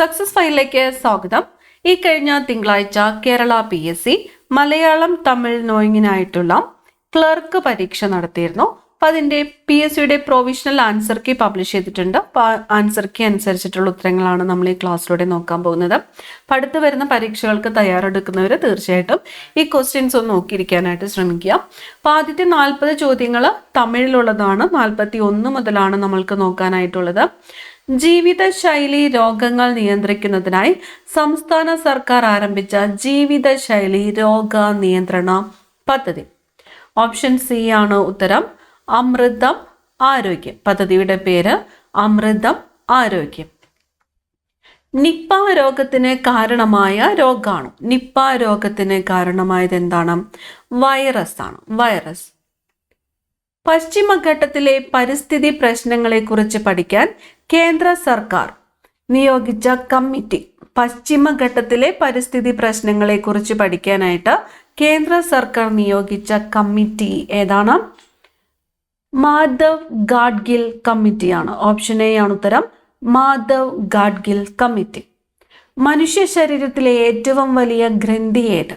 Success ഫൈലിലേക്ക് സ്വാഗതം. ഈ കഴിഞ്ഞ തിങ്കളാഴ്ച കേരള PSC മലയാളം തമിഴ് നോയിങ്ങിനായിട്ടുള്ള ക്ലർക്ക് പരീക്ഷ നടത്തിയിരുന്നു. അപ്പോൾ അതിൻ്റെ PSCയുടെ പ്രൊവിഷണൽ ആൻസർ കീ പബ്ലിഷ് ചെയ്തിട്ടുണ്ട്. അപ്പോൾ ആൻസർ കീ അനുസരിച്ചിട്ടുള്ള ഉത്തരങ്ങളാണ് നമ്മൾ ഈ ക്ലാസ്സിലൂടെ നോക്കാൻ പോകുന്നത്. അപ്പോൾ അടുത്ത് വരുന്ന പരീക്ഷകൾക്ക് തയ്യാറെടുക്കുന്നവർ തീർച്ചയായിട്ടും ഈ ക്വസ്റ്റ്യൻസ് ഒന്ന് നോക്കിയിരിക്കാനായിട്ട് ശ്രമിക്കുക. അപ്പോൾ ആദ്യത്തെ 40 ചോദ്യങ്ങൾ തമിഴിലുള്ളതാണ്. 41 മുതലാണ് നമ്മൾക്ക് നോക്കാനായിട്ടുള്ളത്. ജീവിതശൈലി രോഗങ്ങൾ നിയന്ത്രിക്കുന്നതിനായി സംസ്ഥാന സർക്കാർ ആരംഭിച്ച ജീവിതശൈലി രോഗ നിയന്ത്രണ പദ്ധതി. ഓപ്ഷൻ സി ആണ് ഉത്തരം. അമൃതം ആരോഗ്യം. പദ്ധതിയുടെ പേര് അമൃതം ആരോഗ്യം. നിപ്പ രോഗത്തിന് കാരണമായ രോഗാണു. നിപ്പ രോഗത്തിന് കാരണമായത് എന്താണ്? വൈറസ് ആണ്. വൈറസ്. പശ്ചിമഘട്ടത്തിലെ പരിസ്ഥിതി പ്രശ്നങ്ങളെക്കുറിച്ച് പഠിക്കാൻ കേന്ദ്ര സർക്കാർ നിയോഗിച്ച കമ്മിറ്റി. പശ്ചിമഘട്ടത്തിലെ പരിസ്ഥിതി പ്രശ്നങ്ങളെക്കുറിച്ച് പഠിക്കാനായിട്ട് കേന്ദ്ര സർക്കാർ നിയോഗിച്ച കമ്മിറ്റി ഏതാണ്? മാധവ് ഗാഡ്ഗിൽ കമ്മിറ്റിയാണ്. ഓപ്ഷൻ എ ആണ് ഉത്തരം. മാധവ് ഗാഡ്ഗിൽ കമ്മിറ്റി. മനുഷ്യ ശരീരത്തിലെ ഏറ്റവും വലിയ ഗ്രന്ഥി ഏത്?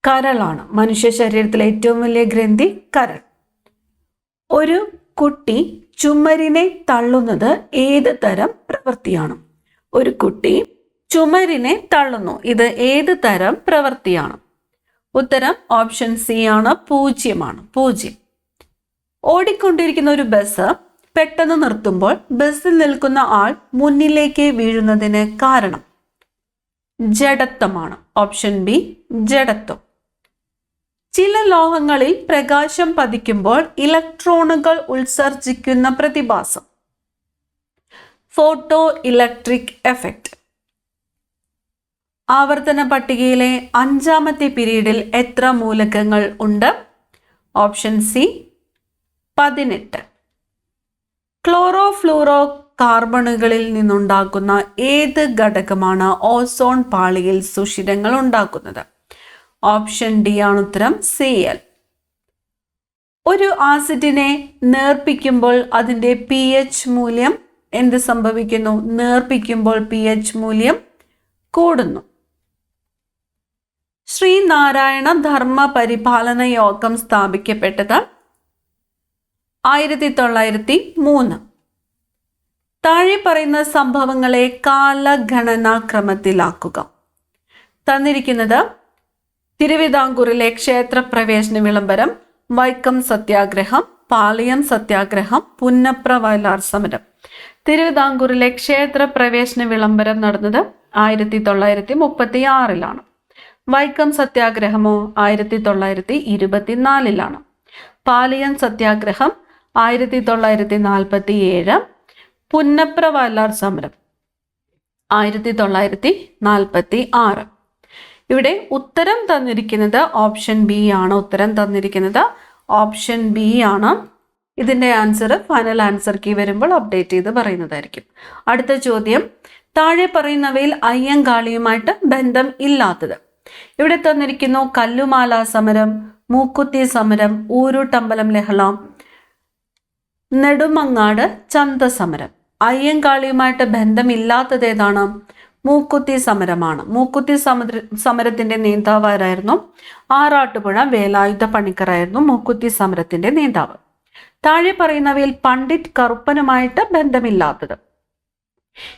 കരളാണ്. മനുഷ്യ ശരീരത്തിലെ ഏറ്റവും വലിയ ഗ്രന്ഥി കരൾ. ഒരു കുട്ടി ചുമരിനെ തള്ളുന്നത് ഏത് തരം പ്രവൃത്തിയാണ്? ഒരു കുട്ടി ചുമരിനെ തള്ളുന്നു. ഇത് ഏത് തരം പ്രവൃത്തിയാണ്? ഉത്തരം ഓപ്ഷൻ സി ആണ്. പൂജ്യമാണ്. പൂജ്യം. ഓടിക്കൊണ്ടിരിക്കുന്ന ഒരു ബസ് പെട്ടെന്ന് നിർത്തുമ്പോൾ ബസ്സിൽ നിൽക്കുന്ന ആൾ മുന്നിലേക്ക് വീഴുന്നതിന് കാരണം ജഡത്വമാണ്. Option B ജഡത്വം. ചില ലോഹങ്ങളിൽ പ്രകാശം പതിക്കുമ്പോൾ ഇലക്ട്രോണുകൾ ഉത്സർജിക്കുന്ന പ്രതിഭാസം ഫോട്ടോ ഇലക്ട്രിക് എഫക്റ്റ്. ആവർത്തന പട്ടികയിലെ 5ാമത്തെ പീരീഡിൽ എത്ര മൂലകങ്ങൾ ഉണ്ട്? Option C 18. ക്ലോറോ ഫ്ലൂറോ കാർബണുകളിൽ നിന്നുണ്ടാക്കുന്ന ഏത് ഘടകമാണ് ഓസോൺ പാളിയിൽ സുഷിരങ്ങൾ ഉണ്ടാക്കുന്നത്? ഓപ്ഷൻ ഡി ആണ് ഉത്തരം. Cl. ഒരു ആസിഡിനെ നേർപ്പിക്കുമ്പോൾ അതിൻ്റെ pH മൂല്യം എന്ത് സംഭവിക്കുന്നു? നേർപ്പിക്കുമ്പോൾ pH മൂല്യം കൂടുന്നു. ശ്രീനാരായണ ധർമ്മ പരിപാലന യോഗം സ്ഥാപിക്കപ്പെട്ടത് 1903. താഴെ പറയുന്ന സംഭവങ്ങളെ കാലഗണനാക്രമത്തിലാക്കുക. തന്നിരിക്കുന്നത് തിരുവിതാംകൂറിലെ ക്ഷേത്രപ്രവേശന വിളംബരം, വൈക്കം സത്യാഗ്രഹം, പാളയം സത്യാഗ്രഹം, പുന്നപ്ര വയലാർ സമരം. തിരുവിതാംകൂറിലെ ക്ഷേത്രപ്രവേശന വിളംബരം നടന്നത് 1936. വൈക്കം സത്യാഗ്രഹമോ 1924. പാളയം സത്യാഗ്രഹം 1947. പുന്നപ്ര വയലാർ സമരം 1946. ഇവിടെ ഉത്തരം തന്നിരിക്കുന്നത് ഓപ്ഷൻ ബി ആണ്. ഉത്തരം തന്നിരിക്കുന്നത് ഓപ്ഷൻ ബി ആണ്. ഇതിൻ്റെ ആൻസർ ഫൈനൽ ആൻസർ കീ വരുമ്പോൾ അപ്ഡേറ്റ് ചെയ്ത് പറയുന്നതായിരിക്കും. അടുത്ത ചോദ്യം, താഴെ പറയുന്നവയിൽ അയ്യങ്കാളിയുമായിട്ട് ബന്ധം ഇല്ലാത്തത്. ഇവിടെ തന്നിരിക്കുന്നു കല്ലുമാല സമരം, മൂക്കുത്തി സമരം, ഊരൂട്ടമ്പലം ലഹള, നെടുമങ്ങാട് ചന്ത സമരം. അയ്യങ്കാളിയുമായിട്ട് ബന്ധമില്ലാത്തത് ഏതാണ്? മൂക്കുത്തി സമരമാണ്. മൂക്കുത്തി സമരത്തിന്റെ നേതാവായിരുന്നു ആറാട്ടുപുഴ വേലായുധ പണിക്കറായിരുന്നു മൂക്കുത്തി സമരത്തിന്റെ നേതാവ്. താഴെ പറയുന്നവയിൽ പണ്ഡിറ്റ് കറുപ്പനുമായിട്ട് ബന്ധമില്ലാത്തത്.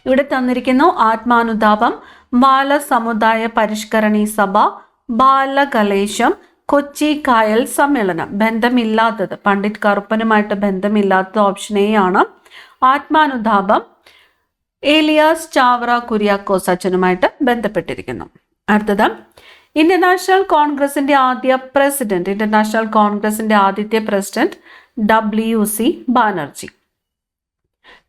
ഇവിടെ തന്നിരിക്കുന്നു ആത്മാനുതാപം, ബാലസമുദായ പരിഷ്കരണി സഭ, ബാലകലേശം, കൊച്ചി കായൽ സമ്മേളനം. ബന്ധമില്ലാത്തത്, പണ്ഡിറ്റ് കറുപ്പനുമായിട്ട് ബന്ധമില്ലാത്തത് ഓപ്ഷൻ എ ആണ്. ആത്മാനുതാപം ഏലിയാസ് ചാവറ കുര്യാക്കോസ് അച്ഛനുമായിട്ട് ബന്ധപ്പെട്ടിരിക്കുന്നു. അടുത്തത്, ഇന്റർനാഷണൽ കോൺഗ്രസിന്റെ ആദ്യത്തെ പ്രസിഡന്റ് WC ബാനർജി.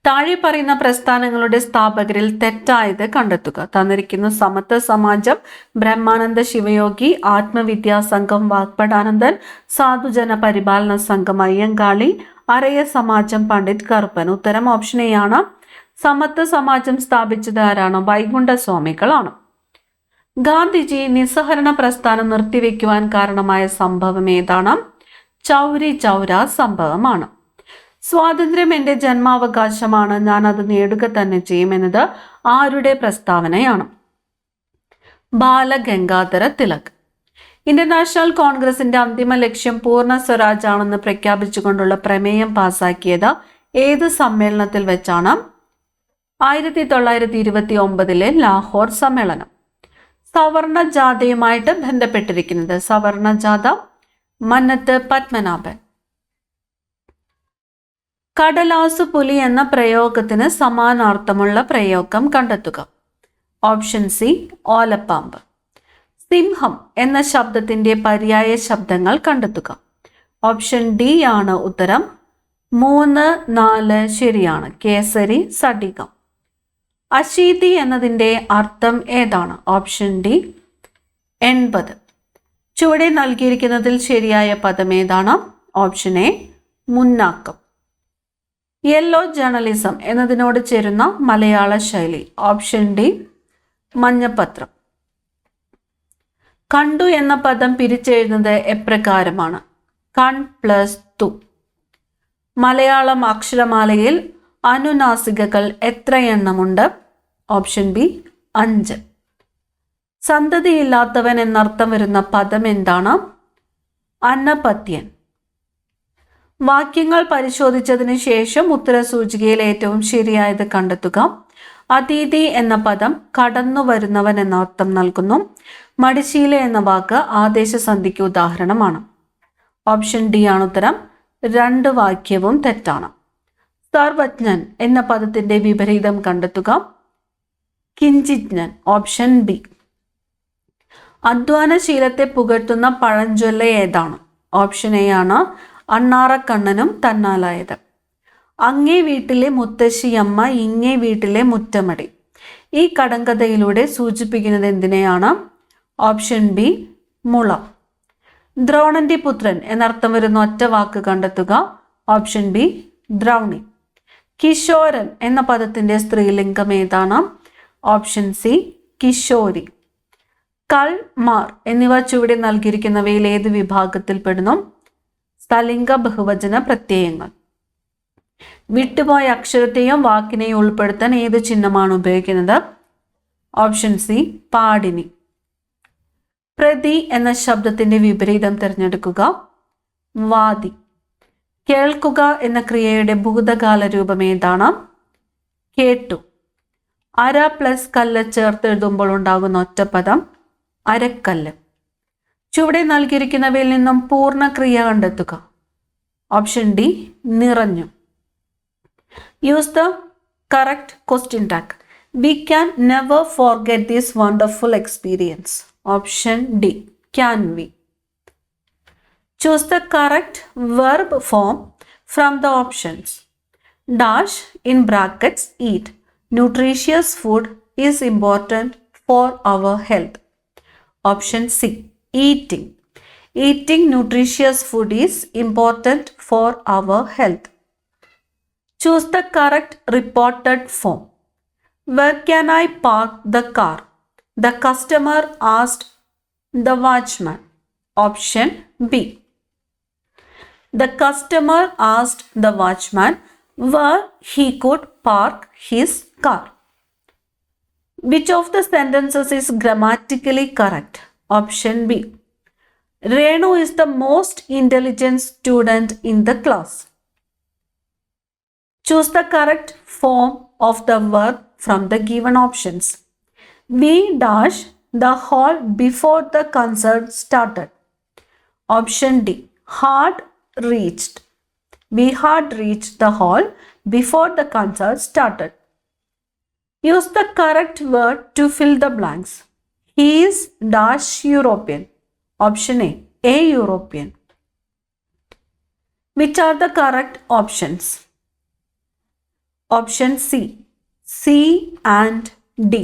താഴെ പറയുന്ന പ്രസ്ഥാനങ്ങളുടെ സ്ഥാപകരിൽ തെറ്റായത് കണ്ടെത്തുക. തന്നിരിക്കുന്നു സമത്വ സമാജം, ബ്രഹ്മാനന്ദ ശിവയോഗി, ആത്മവിദ്യാ സംഘം വാഗ്ഭടാനന്ദൻ, സാധുജന പരിപാലന സംഘം അയ്യങ്കാളി, അരയ സമാജം പണ്ഡിറ്റ് കറുപ്പൻ. ഉത്തരം ഓപ്ഷൻ എ ആണ്. സമത്വ സമാജം സ്ഥാപിച്ചത് ആരാണ്? വൈകുണ്ഠ സ്വാമികളാണ്. ഗാന്ധിജി നിസ്സഹരണ പ്രസ്ഥാനം നിർത്തിവെക്കുവാൻ കാരണമായ സംഭവം ഏതാണ്? ചൗരി ചൗര സംഭവമാണ്. സ്വാതന്ത്ര്യം എൻ്റെ ജന്മാവകാശമാണ്, ഞാൻ അത് നേടുക തന്നെ ചെയ്യുമെന്നത് ആരുടെ പ്രസ്താവനയാണ്? ബാലഗംഗാധര തിലക്. ഇന്ത്യൻ നാഷണൽ കോൺഗ്രസിന്റെ അന്തിമ ലക്ഷ്യം പൂർണ്ണ സ്വരാജ് ആണെന്ന് പ്രഖ്യാപിച്ചുകൊണ്ടുള്ള പ്രമേയം പാസാക്കിയത് ഏത് സമ്മേളനത്തിൽ വെച്ചാണ്? 1929 ലാഹോർ സമ്മേളനം. സവർണ ജാഥയുമായിട്ട് ബന്ധപ്പെട്ടിരിക്കുന്നത് സവർണ ജാഥ മന്നത്ത് പത്മനാഭൻ. കടലാസു പുലി എന്ന പ്രയോഗത്തിന് സമാനാർത്ഥമുള്ള പ്രയോഗം കണ്ടെത്തുക. ഓപ്ഷൻ സി ഓലപ്പാമ്പ്. സിംഹം എന്ന ശബ്ദത്തിന്റെ പര്യായ ശബ്ദങ്ങൾ കണ്ടെത്തുക. ഓപ്ഷൻ ഡി ആണ് ഉത്തരം. 3, 4 ശരിയാണ്. കേസരി, സടികം. അശീതി എന്നതിൻ്റെ അർത്ഥം ഏതാണ്? Option D 80. ചുവടെ നൽകിയിരിക്കുന്നതിൽ ശരിയായ പദം ഏതാണ്? ഓപ്ഷൻ എ മുന്നാക്കം. യെല്ലോ ജേർണലിസം എന്നതിനോട് ചേരുന്ന മലയാള ശൈലി. ഓപ്ഷൻ ഡി മഞ്ഞപ്പത്രം. കണ്ടു എന്ന പദം പിരിച്ചെഴുതുന്നത് എപ്രകാരമാണ്? കൺ പ്ലസ് തു. മലയാളം അക്ഷരമാലയിൽ അനുനാസികകൾ എത്ര എണ്ണമുണ്ട്? Option B 5. സന്തതിയില്ലാത്തവൻ എന്നർത്ഥം വരുന്ന പദം എന്താണ്? അന്നപത്യൻ. വാക്യങ്ങൾ പരിശോധിച്ചതിന് ശേഷം ഉത്തരസൂചികയിൽ ഏറ്റവും ശരിയായത് കണ്ടെത്തുക. അതീതി എന്ന പദം കടന്നു വരുന്നവൻ എന്ന അർത്ഥം നൽകുന്നു. മടിശീല എന്ന വാക്ക് ആദേശസന്ധിക്ക് ഉദാഹരണമാണ്. ഓപ്ഷൻ ഡി ആണ് ഉത്തരം. 2 വാക്യവും തെറ്റാണ്. സർവജ്ഞൻ എന്ന പദത്തിന്റെ വിപരീതം കണ്ടെത്തുക. കിഞ്ചിജ്ഞൻ. Option B. അധ്വാനശീലത്തെ പുകഴ്ത്തുന്ന പഴഞ്ചൊല്ല ഏതാണ്? ഓപ്ഷൻ എ ആണ് അണ്ണാറക്കണ്ണനും തന്നാലായത്. അങ്ങേ വീട്ടിലെ മുത്തശ്ശിയമ്മ ഇങ്ങേ വീട്ടിലെ മുറ്റമടി. ഈ കടങ്കഥയിലൂടെ സൂചിപ്പിക്കുന്നത് എന്തിനെയാണ്? ഓപ്ഷൻ ബി മുളം. ദ്രോണന്റെ പുത്രൻ എന്നർത്ഥം വരുന്ന ഒറ്റ വാക്ക് കണ്ടെത്തുക. Option B Drauni. കിശോരൻ എന്ന പദത്തിന്റെ സ്ത്രീലിംഗം ഏതാണ്? Option C Kishori. കൾ, മാർ എന്നിവ ചുവടെ നൽകിയിരിക്കുന്നവയിൽ ഏത് വിഭാഗത്തിൽപ്പെടുന്നു? സ്ഥലിംഗ ബഹുവചന പ്രത്യയങ്ങൾ. വിട്ടുപോയ അക്ഷരത്തെയും വാക്കിനെയും ഉൾപ്പെടുത്താൻ ഏത് ചിഹ്നമാണ് ഉപയോഗിക്കുന്നത്? ഓപ്ഷൻ സി പാടിനി. പ്രതി എന്ന ശബ്ദത്തിന്റെ വിപരീതം തിരഞ്ഞെടുക്കുക. വാദി. കേൾക്കുക എന്ന ക്രിയയുടെ ഭൂതകാല രൂപം ഏതാണ്? കേട്ടു. അര പ്ലസ് കല്ല് ചേർത്തെഴുതുമ്പോൾ ഉണ്ടാകുന്ന ഒറ്റപ്പദം അരക്കല്ല്. ചുവടെ നൽകിയിരിക്കുന്നവയിൽ നിന്നും പൂർണ്ണക്രിയ കണ്ടെത്തുക. ഓപ്ഷൻ ഡി നിറഞ്ഞു. Use the correct question tag. We can never forget this wonderful experience. Option D. Can we? Choose the correct verb form from the options. Dash in brackets eat. Nutritious food is important for our health. Option C. Eating. Eating nutritious food is important for our health. Choose the correct reported form. Where can I park the car? The customer asked the watchman. Option B. The customer asked the watchman where he could park his car. Which of the sentences is grammatically correct? Option B. Renu is the most intelligent student in the class. Choose the correct form of the verb from the given options. We dash the hall before the concert started. Option D. Had reached. We had reached the hall before the concert started. Use the correct word to fill the blanks. He is dash European. Option A. A European. Which are the correct options? Option C. C and D.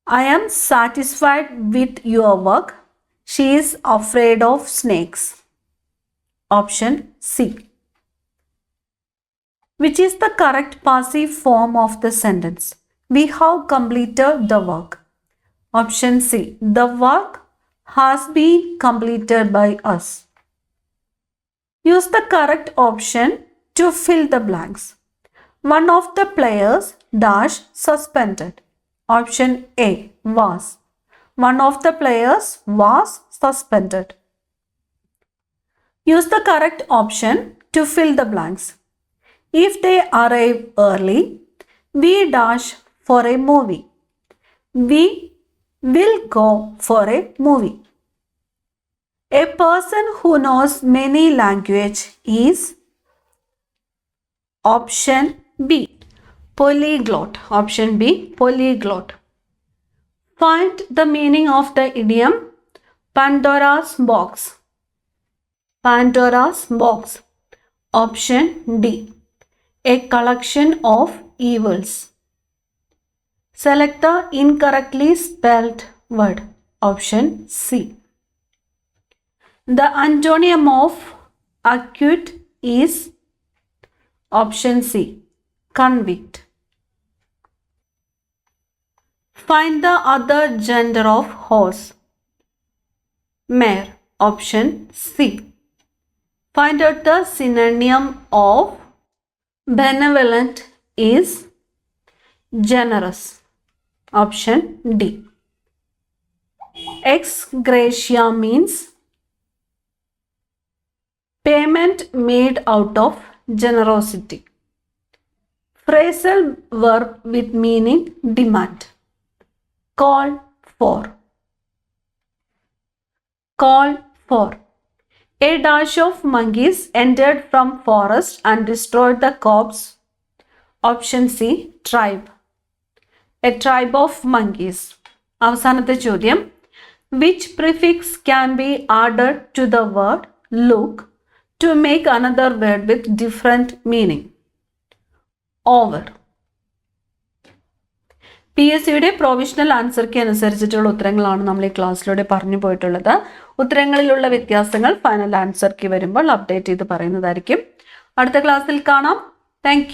I am satisfied with your work. She is afraid of snakes. Option C. Which is the correct passive form of the sentence? We have completed the work. Option C. The work has been completed by us. Use the correct option to fill the blanks. One of the players dash suspended. Option A was. One of the players was suspended. Use the correct option to fill the blanks. If they arrive early, we dash for a movie. We will go for a movie. A person who knows many languages is option B, polyglot. Option B, polyglot. Find the meaning of the idiom Pandora's box. Pandora's box. Option D, a collection of evils. Select the incorrectly spelled word. Option C. The antonym of acquit is option C, convict. Find the other gender of horse. Mare. Option C. Find out the synonym of benevolent is generous. Option D. Ex gratia means payment made out of generosity. Phrasal verb with meaning demand. Call for. Call for. A dash of monkeys entered from forest and destroyed the corpse. Option C, tribe. A tribe of monkeys. അവസാനത്തെ ചോദ്യം. Which prefix can be added to the word look to make another word with different meaning? Over. PSCയുടെ provisional answer key അനുസരിച്ചിട്ടുള്ള ഉത്തരങ്ങളാണ് നമ്മൾ ഈ ക്ലാസ്സിലൂടെ പറഞ്ഞു പോയിട്ടുള്ളത്. ഉത്തരങ്ങളിലുള്ള വ്യത്യാസങ്ങൾ ഫൈനൽ ആൻസർ കീ വരുമ്പോൾ അപ്ഡേറ്റ് ചെയ്ത് പറയുന്നതായിരിക്കും. അടുത്ത ക്ലാസ്സിൽ കാണാം. താങ്ക്